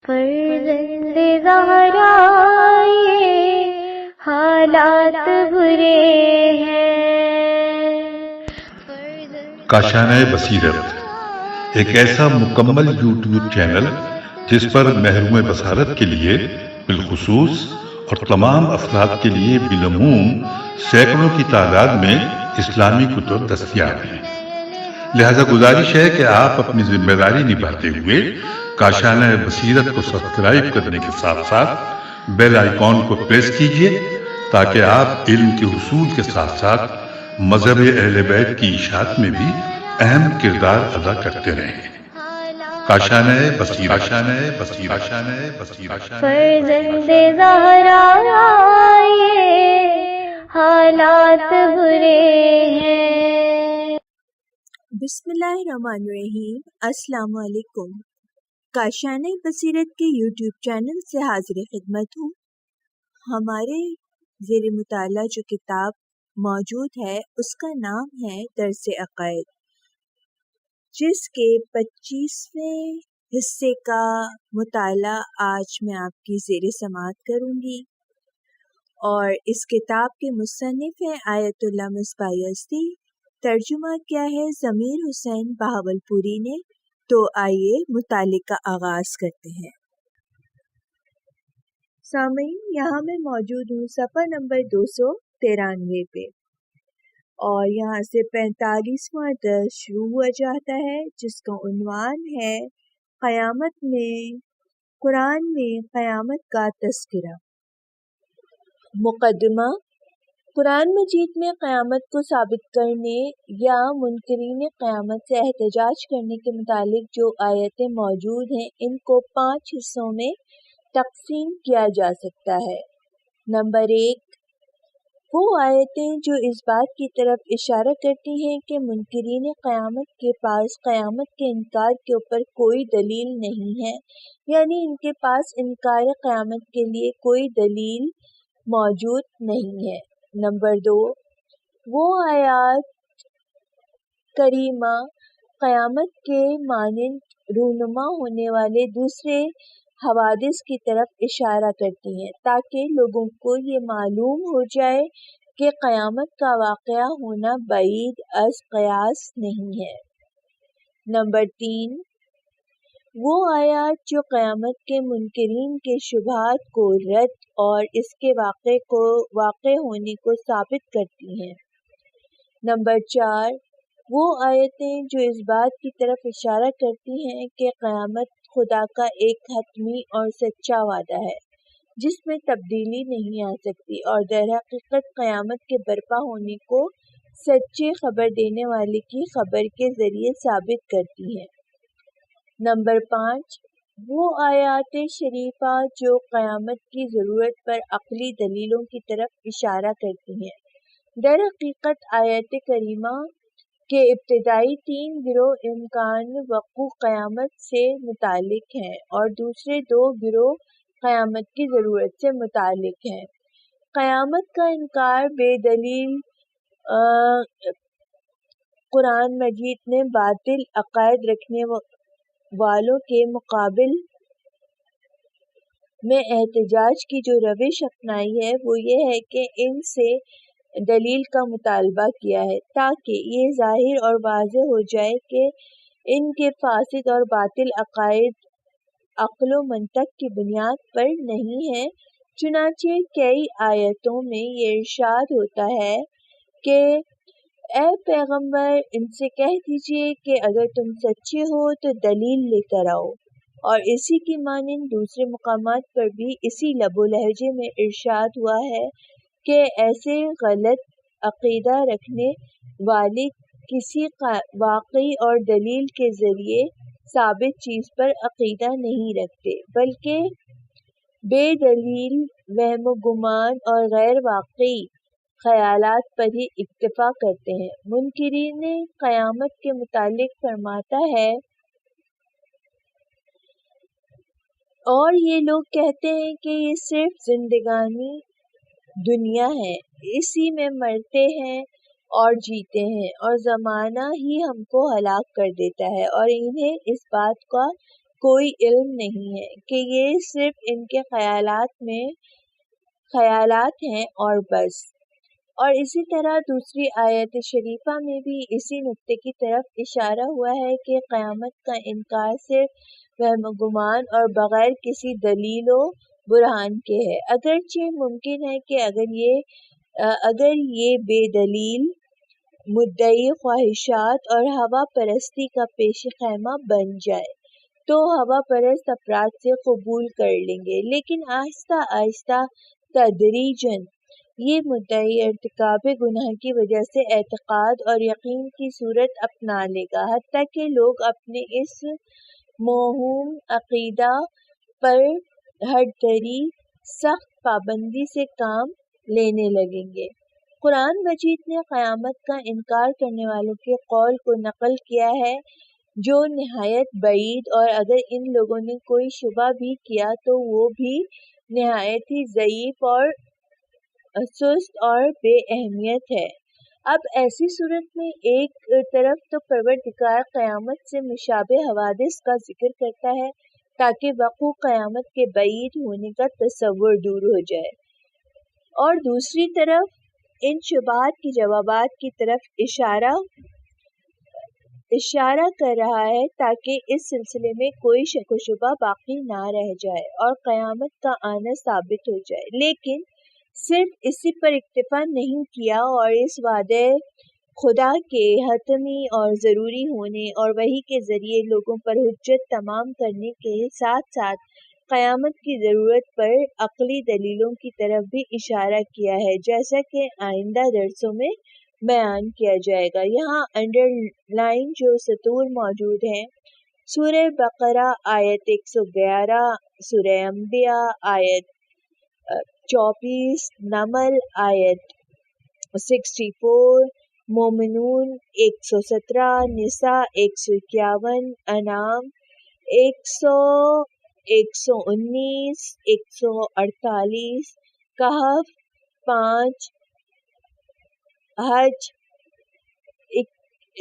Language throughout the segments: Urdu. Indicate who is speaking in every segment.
Speaker 1: فرزند زہرا یہ حالات برے ہیں۔
Speaker 2: کاشانۂ بصیرت ایک ایسا مکمل یوٹیوب چینل جس پر محروم بصارت کے لیے بالخصوص اور تمام افراد کے لیے بالعموم سینکڑوں کی تعداد میں اسلامی کتب دستیاب ہیں۔ لہذا گزارش ہے کہ آپ اپنی ذمہ داری نبھاتے ہوئے کاشانۂ بصیرت کو سبسکرائب کرنے کے ساتھ ساتھ بیل آئیکن کو پریس کیجیے تاکہ آپ علم کے حصول کے ساتھ ساتھ مذہب اہل بیت کی اشاعت میں بھی اہم کردار ادا کرتے رہیں۔ کاشانۂ بصیرت، کاشانۂ بصیرت، کاشانۂ بصیرت۔
Speaker 1: فرزند زہرا یہ حالات برے ہیں۔
Speaker 3: بسم اللہ الرحمن الرحیم۔ السلام علیکم۔ کاشانۂ بصیرت کے یوٹیوب چینل سے حاضر خدمت ہوں۔ ہمارے زیر مطالعہ جو کتاب موجود ہے اس کا نام ہے درس عقائد، جس کے 25ویں حصے کا مطالعہ آج میں آپ کی زیر سماعت کروں گی، اور اس کتاب کے مصنف ہیں آیت اللہ مصباح یزدی، ترجمہ کیا ہے ضمیر حسین بہاولپوری نے۔ تو آئیے مطالعے کا آغاز کرتے ہیں۔ سامعین، یہاں میں موجود ہوں صفحہ نمبر 293 پہ، اور یہاں سے 45واں درس شروع ہوا جاتا ہے، جس کا عنوان ہے قیامت میں قرآن میں قیامت کا تذکرہ۔ مقدمہ: قرآن مجید میں قیامت کو ثابت کرنے یا منکرین قیامت سے احتجاج کرنے کے متعلق جو آیتیں موجود ہیں، ان کو 5 حصوں میں تقسیم کیا جا سکتا ہے۔ نمبر 1، وہ آیتیں جو اس بات کی طرف اشارہ کرتی ہیں کہ منکرین قیامت کے پاس قیامت کے انکار کے اوپر کوئی دلیل نہیں ہے، یعنی ان کے پاس انکار قیامت کے لیے کوئی دلیل موجود نہیں ہے۔ نمبر 2، وہ آیات کریمہ قیامت کے مانند رونما ہونے والے دوسرے حوادث کی طرف اشارہ کرتی ہیں تاکہ لوگوں کو یہ معلوم ہو جائے کہ قیامت کا واقعہ ہونا بعید از قیاس نہیں ہے۔ نمبر 3، وہ آیات جو قیامت کے منکرین کے شبہات کو رد اور اس کے واقع ہونے کو ثابت کرتی ہیں۔ نمبر 4، وہ آیتیں جو اس بات کی طرف اشارہ کرتی ہیں کہ قیامت خدا کا ایک حتمی اور سچا وعدہ ہے جس میں تبدیلی نہیں آ سکتی، اور در حقیقت قیامت کے برپا ہونے کو سچے خبر دینے والے کی خبر کے ذریعے ثابت کرتی ہیں۔ نمبر 5، وہ آیات شریفہ جو قیامت کی ضرورت پر عقلی دلیلوں کی طرف اشارہ کرتی ہیں۔ در حقیقت آیت کریمہ کے ابتدائی 3 گروہ امکان وقوع قیامت سے متعلق ہیں اور دوسرے 2 گروہ قیامت کی ضرورت سے متعلق ہیں۔ قیامت کا انکار بے دلیل قرآن مجید نے باطل عقائد رکھنے والوں کے مقابل میں احتجاج کی جو روش اپنائی ہے وہ یہ ہے کہ ان سے دلیل کا مطالبہ کیا ہے تاکہ یہ ظاہر اور واضح ہو جائے کہ ان کے فاسد اور باطل عقائد عقل و منطق کی بنیاد پر نہیں ہیں۔ چنانچہ کئی آیتوں میں یہ ارشاد ہوتا ہے کہ اے پیغمبر، ان سے کہہ دیجئے کہ اگر تم سچے ہو تو دلیل لے کر آؤ، اور اسی کی مانند دوسرے مقامات پر بھی اسی لب و لہجے میں ارشاد ہوا ہے کہ ایسے غلط عقیدہ رکھنے والے کسی واقعی اور دلیل کے ذریعے ثابت چیز پر عقیدہ نہیں رکھتے، بلکہ بے دلیل وہم و گمان اور غیر واقعی خیالات پر ہی اکتفا کرتے ہیں۔ منکرین قیامت کے متعلق فرماتا ہے، اور یہ لوگ کہتے ہیں کہ یہ صرف زندگانی دنیا ہے، اسی میں مرتے ہیں اور جیتے ہیں، اور زمانہ ہی ہم کو ہلاک کر دیتا ہے، اور انہیں اس بات کا کوئی علم نہیں ہے کہ یہ صرف ان کے خیالات ہیں اور بس۔ اور اسی طرح دوسری آیت شریفہ میں بھی اسی نقطے کی طرف اشارہ ہوا ہے کہ قیامت کا انکار صرف وہم و گمان اور بغیر کسی دلیل و برہان کے ہے، اگرچہ ممکن ہے کہ اگر یہ بے دلیل مدعی خواہشات اور ہوا پرستی کا پیش خیمہ بن جائے تو ہوا پرست افراد سے قبول کر لیں گے، لیکن آہستہ آہستہ تدریجاً یہ مدعی ارتکاب گناہ کی وجہ سے اعتقاد اور یقین کی صورت اپنا لے گا، حتیٰ کہ لوگ اپنے اس موہوم عقیدہ پر ہٹ دری سخت پابندی سے کام لینے لگیں گے۔ قرآن مجید نے قیامت کا انکار کرنے والوں کے قول کو نقل کیا ہے جو نہایت بعید، اور اگر ان لوگوں نے کوئی شبہ بھی کیا تو وہ بھی نہایت ہی ضعیف اور سست اور بے اہمیت ہے۔ اب ایسی صورت میں ایک طرف تو پروردگار قیامت سے مشابہ حوادث کا ذکر کرتا ہے تاکہ وقوع قیامت کے بعید ہونے کا تصور دور ہو جائے، اور دوسری طرف ان شبہات کے جوابات کی طرف اشارہ کر رہا ہے تاکہ اس سلسلے میں کوئی شک و شبہ باقی نہ رہ جائے اور قیامت کا آنا ثابت ہو جائے، لیکن صرف اسی پر اکتفا نہیں کیا اور اس وعدے خدا کے حتمی اور ضروری ہونے اور وحی کے ذریعے لوگوں پر حجت تمام کرنے کے ساتھ ساتھ قیامت کی ضرورت پر عقلی دلیلوں کی طرف بھی اشارہ کیا ہے، جیسا کہ آئندہ درسوں میں بیان کیا جائے گا۔ یہاں انڈر لائن جو سطور موجود ہیں، سورہ بقرہ آیت 111، سورہ انبیاء آیت 24، نمل آیت 64، مومنون 117، نساء 151، انعام 119، 148، کہف 5، حج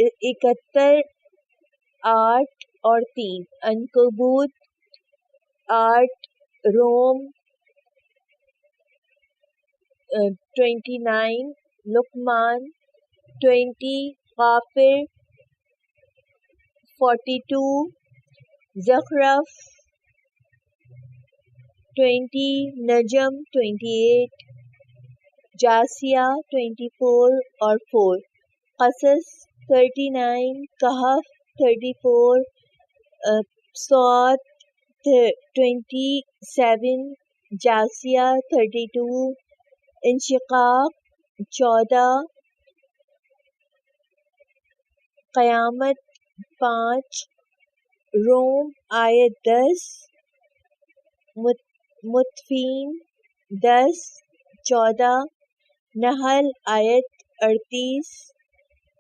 Speaker 3: 71، 8 اور 3، عنکبوت 8، روم 29، لقمان 20، غافر 42، زخرف 20، نجم 28، جاسیہ 24 اور 4، قصص 39، کہف 34، صاد 27، جاسیہ 32، انشقاق 14، قیامت 5، روم آیت 10، مطفین 10، 14، نحل آیت 38،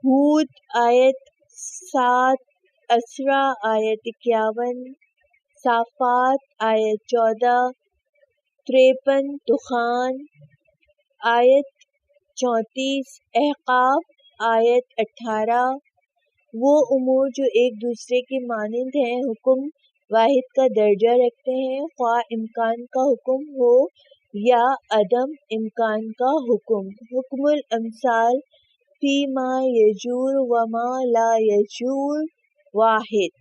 Speaker 3: ہود آیت 7، اسراء آیت 51، صافات آیت 14، 53، دخان آیت 34، احقاف آیت 18۔ وہ امور جو ایک دوسرے کے مانند ہیں، حکم واحد کا درجہ رکھتے ہیں، خواہ امکان کا حکم ہو یا عدم امکان کا حکم۔ حکم الامثال فی ما یجور و ما لا یجور واحد۔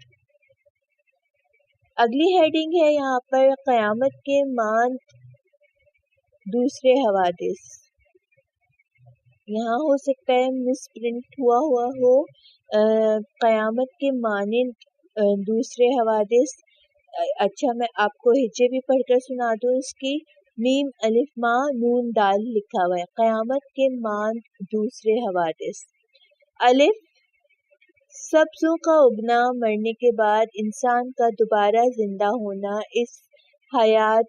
Speaker 3: اگلی ہیڈنگ ہے یہاں پر قیامت کے مانند دوسرے حوادث۔ یہاں ہو سکتا ہے مس پرنٹ ہوا ہو قیامت کے مانند دوسرے حوادث۔ اچھا، میں آپ کو ہجے بھی پڑھ کر سنا دوں اس کی۔ میم الف ما نون دال لکھا ہوا ہے، قیامت کے مانند دوسرے حوادث۔ الف، سبزوں کا اگنا، مرنے کے بعد انسان کا دوبارہ زندہ ہونا اس حیات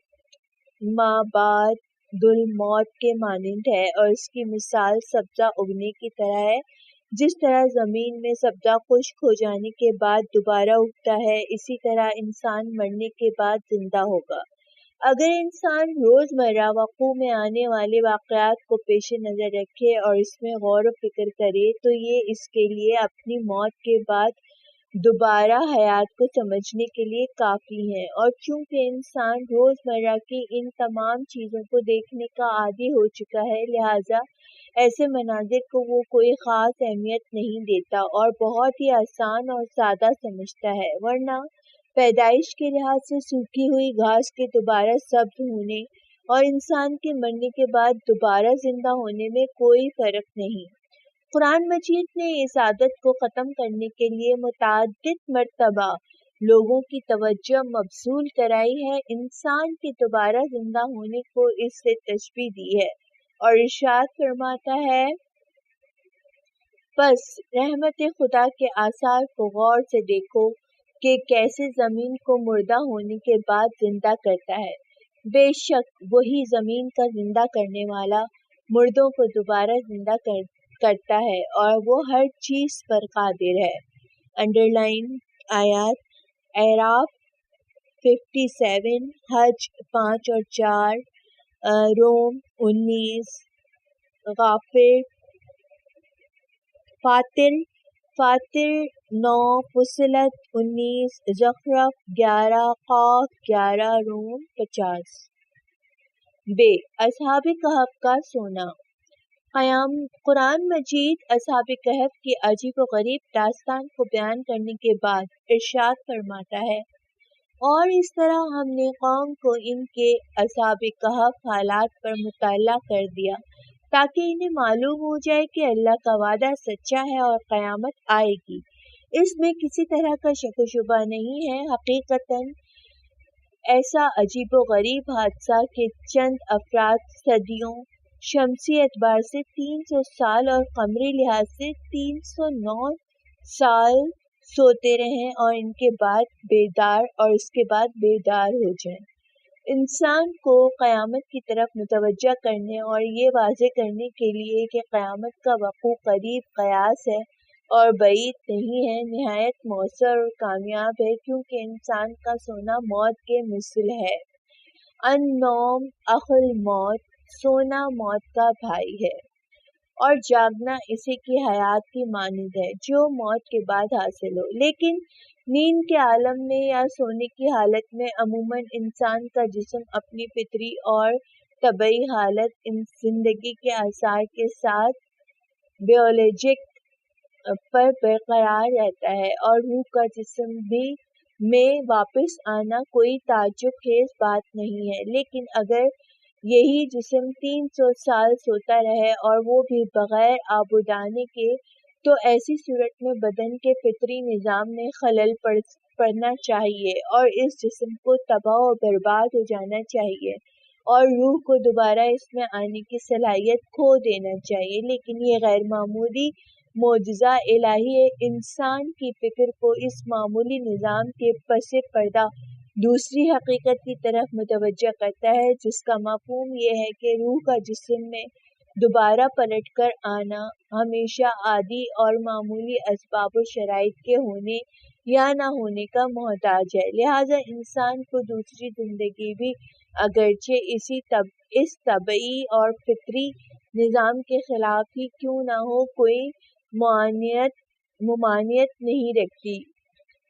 Speaker 3: ما بعد الموت کے مانند ہے، اور اس کی مثال سبزہ اگنے کی طرح ہے۔ جس طرح زمین میں سبزہ خشک ہو جانے کے بعد دوبارہ اگتا ہے، اسی طرح انسان مرنے کے بعد زندہ ہوگا۔ اگر انسان روزمرہ وقوع میں آنے والے واقعات کو پیش نظر رکھے اور اس میں غور و فکر کرے تو یہ اس کے لیے اپنی موت کے بعد دوبارہ حیات کو سمجھنے کے لیے کافی ہیں، اور چونکہ انسان روزمرہ کی ان تمام چیزوں کو دیکھنے کا عادی ہو چکا ہے، لہٰذا ایسے مناظر کو وہ کوئی خاص اہمیت نہیں دیتا اور بہت ہی آسان اور سادہ سمجھتا ہے، ورنہ پیدائش کے لحاظ سے سوکھی ہوئی گھاس کے دوبارہ سبز ہونے اور انسان کے مرنے کے بعد دوبارہ زندہ ہونے میں کوئی فرق نہیں۔ قرآن مجید نے اس عادت کو ختم کرنے کے لیے متعدد مرتبہ لوگوں کی توجہ مبذول کرائی ہے، انسان کے دوبارہ زندہ ہونے کو اس سے تشبیہ دی ہے اور ارشاد فرماتا ہے، بس رحمت خدا کے آثار کو غور سے دیکھو کہ کیسے زمین کو مردہ ہونے کے بعد زندہ کرتا ہے، بے شک وہی زمین کا زندہ کرنے والا مردوں کو دوبارہ زندہ کرتا ہے اور وہ ہر چیز پر قادر ہے۔ انڈر لائن آیات اعراف 57، حج 5 اور 4، روم 19، غافر، فاطر 9، فصلت 19، زخرف 11، قاف 11، روم 50۔ بے اصحاب کہف کا سونا۔ قرآن مجید اصحاب کہف کی عجیب و غریب داستان کو بیان کرنے کے بعد ارشاد فرماتا ہے، اور اس طرح ہم نے قوم کو ان کے اصحاب کہف حالات پر مطلع کر دیا تاکہ انہیں معلوم ہو جائے کہ اللہ کا وعدہ سچا ہے اور قیامت آئے گی، اس میں کسی طرح کا شک و شبہ نہیں ہے۔ حقیقتاً ایسا عجیب و غریب حادثہ کہ چند افراد صدیوں شمسی اعتبار سے 300 سال اور قمری لحاظ سے 309 سال سوتے رہیں اور ان کے بعد بیدار اور اس کے بعد بیدار ہو جائیں، انسان کو قیامت کی طرف متوجہ کرنے اور یہ واضح کرنے کے لیے کہ قیامت کا وقوع قریب قیاس ہے اور بعید نہیں ہے، نہایت مؤثر اور کامیاب ہے، کیونکہ انسان کا سونا موت کے مثل ہے۔ النوم اخو الموت، سونا موت کا بھائی ہے اور جاگنا اسی کی حیات کی مانند ہے جو موت کے بعد حاصل ہو، لیکن نیند کے عالم میں یا سونے کی حالت میں عموماً انسان کا جسم اپنی فطری اور طبعی حالت زندگی کے آثار کے ساتھ بیولوجک پر برقرار رہتا ہے اور روح کا جسم بھی میں واپس آنا کوئی تعجب خیز بات نہیں ہے، لیکن اگر یہی جسم 300 سال سوتا رہے اور وہ بھی بغیر آب و دانے کے، تو ایسی صورت میں بدن کے فطری نظام میں خلل پڑنا چاہیے اور اس جسم کو تباہ و برباد ہو جانا چاہیے اور روح کو دوبارہ اس میں آنے کی صلاحیت کھو دینا چاہیے، لیکن یہ غیر معمولی معجزہ الہی انسان کی فکر کو اس معمولی نظام کے پس پردہ دوسری حقیقت کی طرف متوجہ کرتا ہے، جس کا مفہوم یہ ہے کہ روح کا جسم میں دوبارہ پلٹ کر آنا ہمیشہ عادی اور معمولی اسباب و شرائط کے ہونے یا نہ ہونے کا محتاج ہے، لہذا انسان کو دوسری زندگی بھی اگرچہ اس طبعی اور فطری نظام کے خلاف ہی کیوں نہ ہو کوئی ممانعت نہیں رکھتی،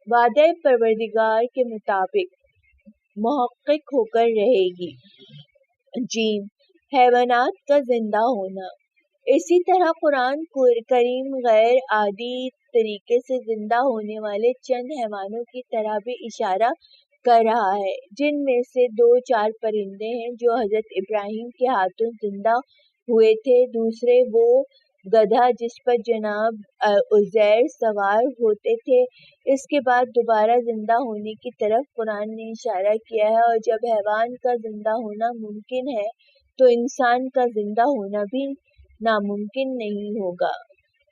Speaker 3: وعدہ پروردگار کے مطابق محقق ہو کر رہے گی۔ جیم، حیوانات کا زندہ ہونا۔ اسی طرح قرآن کریم غیر عادی طریقے سے زندہ ہونے والے چند حیوانوں کی طرح بھی اشارہ کر رہا ہے، جن میں سے 2-4 پرندے ہیں جو حضرت ابراہیم کے ہاتھوں زندہ ہوئے تھے، دوسرے وہ گدھا جس پر جناب عزیر سوار ہوتے تھے۔ اس کے بعد دوبارہ زندہ ہونے کی طرف قرآن نے اشارہ کیا ہے، اور جب حیوان کا زندہ ہونا ممکن ہے تو انسان کا زندہ ہونا بھی ناممکن نہیں ہوگا۔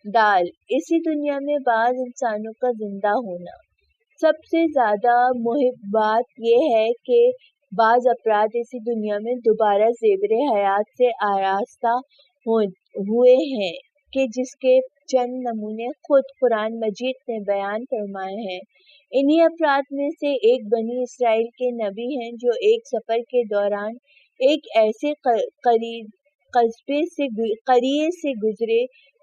Speaker 3: دال، اسی دنیا میں بعض انسانوں کا زندہ ہونا۔ سب سے زیادہ محب بات یہ ہے کہ بعض افراد اسی دنیا میں دوبارہ زیور حیات سے آراستہ ہوئے ہیں کہ جس کے چند نمونے خود قرآن مجید نے بیان فرمائے ہیں۔ انہی افراد میں سے ایک بنی اسرائیل کے نبی ہیں جو ایک سفر کے دوران ایک ایسے قریے سے گزرے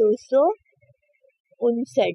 Speaker 3: 259।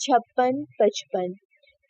Speaker 3: 56-55,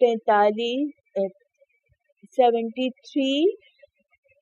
Speaker 3: 43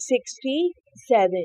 Speaker 3: 67,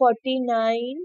Speaker 3: 49,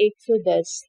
Speaker 3: 110।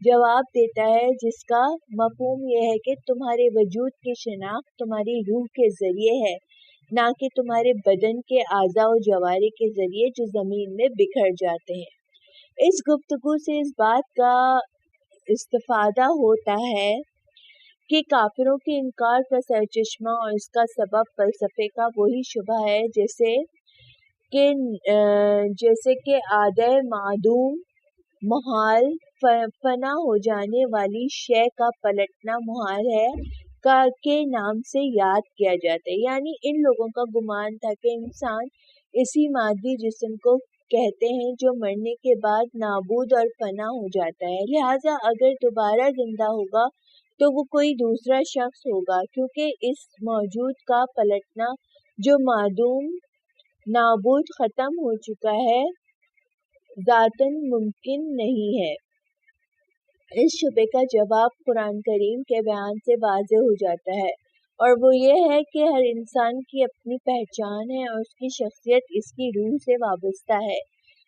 Speaker 3: جواب دیتا ہے، جس کا مفہوم یہ ہے کہ تمہارے وجود کی شناخت تمہاری روح کے ذریعے ہے، نہ کہ تمہارے بدن کے اعضاء و جوارح کے ذریعے جو زمین میں بکھر جاتے ہیں۔ اس گفتگو سے اس بات کا استفادہ ہوتا ہے کہ کافروں کے انکار کا سرچشمہ اور اس کا سبب فلسفے کا وہی شبہ ہے جیسے کہ آدھے معدوم محال فنا ہو جانے والی شے کا پلٹنا محال ہے کے نام سے یاد کیا جاتا ہے۔ یعنی ان لوگوں کا گمان تھا کہ انسان اسی مادی جسم کو کہتے ہیں جو مرنے کے بعد نابود اور فنا ہو جاتا ہے، لہذا اگر دوبارہ زندہ ہوگا تو وہ کوئی دوسرا شخص ہوگا، کیونکہ اس موجود کا پلٹنا جو معدوم نابود ختم ہو چکا ہے ذاتاً ممکن نہیں ہے۔ اس شبے کا جواب قرآن کریم کے بیان سے واضح ہو جاتا ہے، اور وہ یہ ہے کہ ہر انسان کی اپنی پہچان ہے اور اس کی شخصیت اس کی روح سے وابستہ ہے،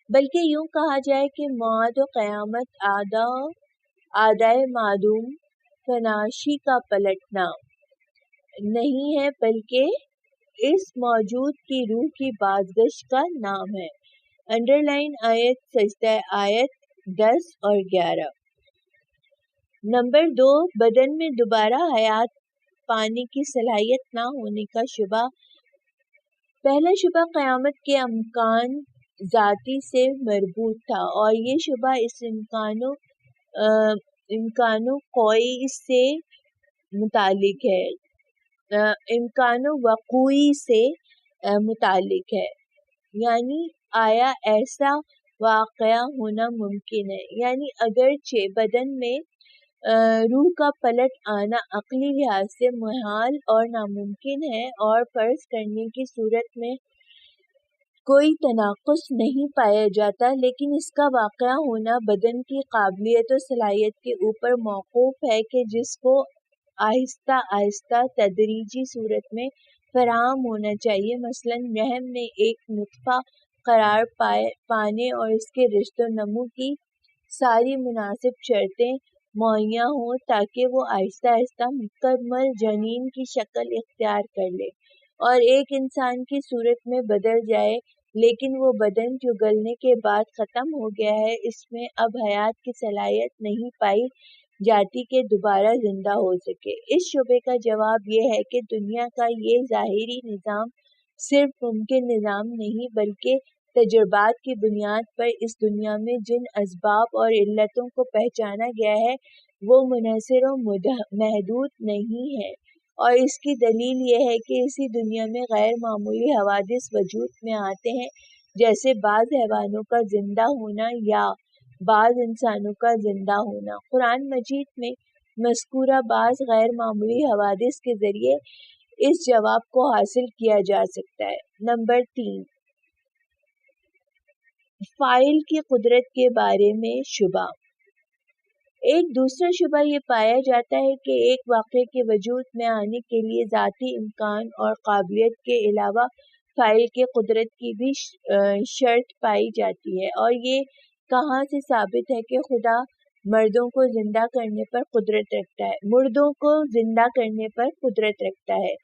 Speaker 3: بلکہ یوں کہا جائے کہ معاد و قیامت آدائے معدوم فناشی کا پلٹنا نہیں ہے، بلکہ اس موجود کی روح کی بازگشت کا نام ہے۔ انڈر لائن آیت سجدہ آیت 10 اور 11۔ نمبر 2، بدن میں دوبارہ حیات پانے کی صلاحیت نہ ہونے کا شبہ۔ پہلا شبہ قیامت کے امکان ذاتی سے مربوط تھا، اور یہ شبہ اس امکانو قوی سے متعلق ہے، امکانو وقوعی سے متعلق ہے، یعنی آیا ایسا واقعہ ہونا ممکن ہے؟ یعنی اگرچہ بدن میں روح کا پلٹ آنا عقلی لحاظ سے محال اور ناممکن ہے اور فرض کرنے کی صورت میں کوئی تناقض نہیں پایا جاتا، لیکن اس کا واقعہ ہونا بدن کی قابلیت و صلاحیت کے اوپر موقوف ہے کہ جس کو آہستہ آہستہ تدریجی صورت میں فراہم ہونا چاہیے۔ مثلاً رحم میں ایک نطفہ قرار پانے اور اس کے رشت و نمو کی ساری مناسب شرطیں مہیا ہوں تاکہ وہ آہستہ آہستہ مکمل جنین کی شکل اختیار کر لے اور ایک انسان کی صورت میں بدل جائے، لیکن وہ بدن جو گلنے کے بعد ختم ہو گیا ہے، اس میں اب حیات کی صلاحیت نہیں پائی جاتی کہ دوبارہ زندہ ہو سکے۔ اس شبے کا جواب یہ ہے کہ دنیا کا یہ ظاہری نظام صرف ممکن نظام نہیں، بلکہ تجربات کی بنیاد پر اس دنیا میں جن اسباب اور علتوں کو پہچانا گیا ہے وہ منحصر و محدود نہیں ہے، اور اس کی دلیل یہ ہے کہ اسی دنیا میں غیر معمولی حوادث وجود میں آتے ہیں، جیسے بعض حیوانوں کا زندہ ہونا یا بعض انسانوں کا زندہ ہونا۔ قرآن مجید میں مذکورہ بعض غیر معمولی حوادث کے ذریعے اس جواب کو حاصل کیا جا سکتا ہے۔ نمبر 3، فاعل کی قدرت کے بارے میں شبہ۔ ایک دوسرا شبہ یہ پایا جاتا ہے کہ ایک واقعے کے وجود میں آنے کے لیے ذاتی امکان اور قابلیت کے علاوہ فاعل کی قدرت کی بھی شرط پائی جاتی ہے، اور یہ کہاں سے ثابت ہے کہ خدا مردوں کو زندہ کرنے پر قدرت رکھتا ہے، مردوں کو زندہ کرنے پر قدرت رکھتا ہے؟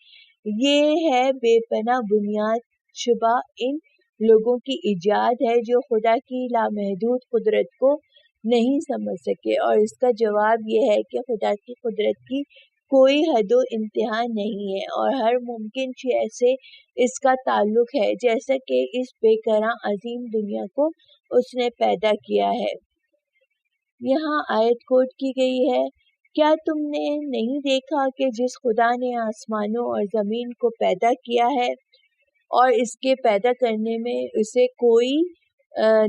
Speaker 3: یہ ہے بے پناہ بنیاد شبہ ان لوگوں کی ایجاد ہے جو خدا کی لامحدود قدرت کو نہیں سمجھ سکے، اور اس کا جواب یہ ہے کہ خدا کی قدرت کی کوئی حد و انتہا نہیں ہے اور ہر ممکن شے سے اس کا تعلق ہے، جیسا کہ اس بے کراں عظیم دنیا کو اس نے پیدا کیا ہے۔ یہاں آیت کوٹ کی گئی ہے، کیا تم نے نہیں دیکھا کہ جس خدا نے آسمانوں اور زمین کو پیدا کیا ہے اور اس کے پیدا کرنے میں اسے کوئی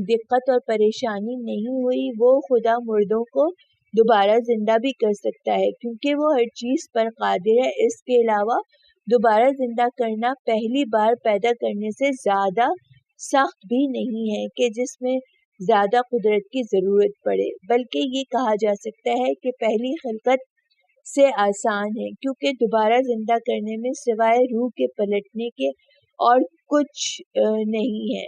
Speaker 3: دقت اور پریشانی نہیں ہوئی، وہ خدا مردوں کو دوبارہ زندہ بھی کر سکتا ہے کیونکہ وہ ہر چیز پر قادر ہے۔ اس کے علاوہ دوبارہ زندہ کرنا پہلی بار پیدا کرنے سے زیادہ سخت بھی نہیں ہے کہ جس میں زیادہ قدرت کی ضرورت پڑے، بلکہ یہ کہا جا سکتا ہے کہ پہلی خلقت سے آسان ہے، کیونکہ دوبارہ زندہ کرنے میں سوائے روح کے پلٹنے کے اور کچھ نہیں ہے۔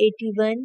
Speaker 3: 81,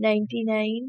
Speaker 3: 99,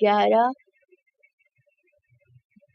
Speaker 3: 11,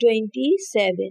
Speaker 3: 27।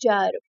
Speaker 3: 4,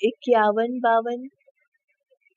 Speaker 3: 51-52,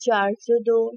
Speaker 3: 402,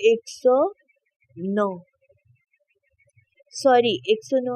Speaker 3: 109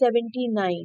Speaker 3: 79।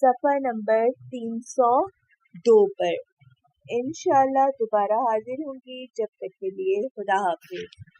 Speaker 3: صفحہ نمبر 302 پر۔ انشاءاللہ دوبارہ حاضر ہوں گی، جب تک کے لیے خدا حافظ۔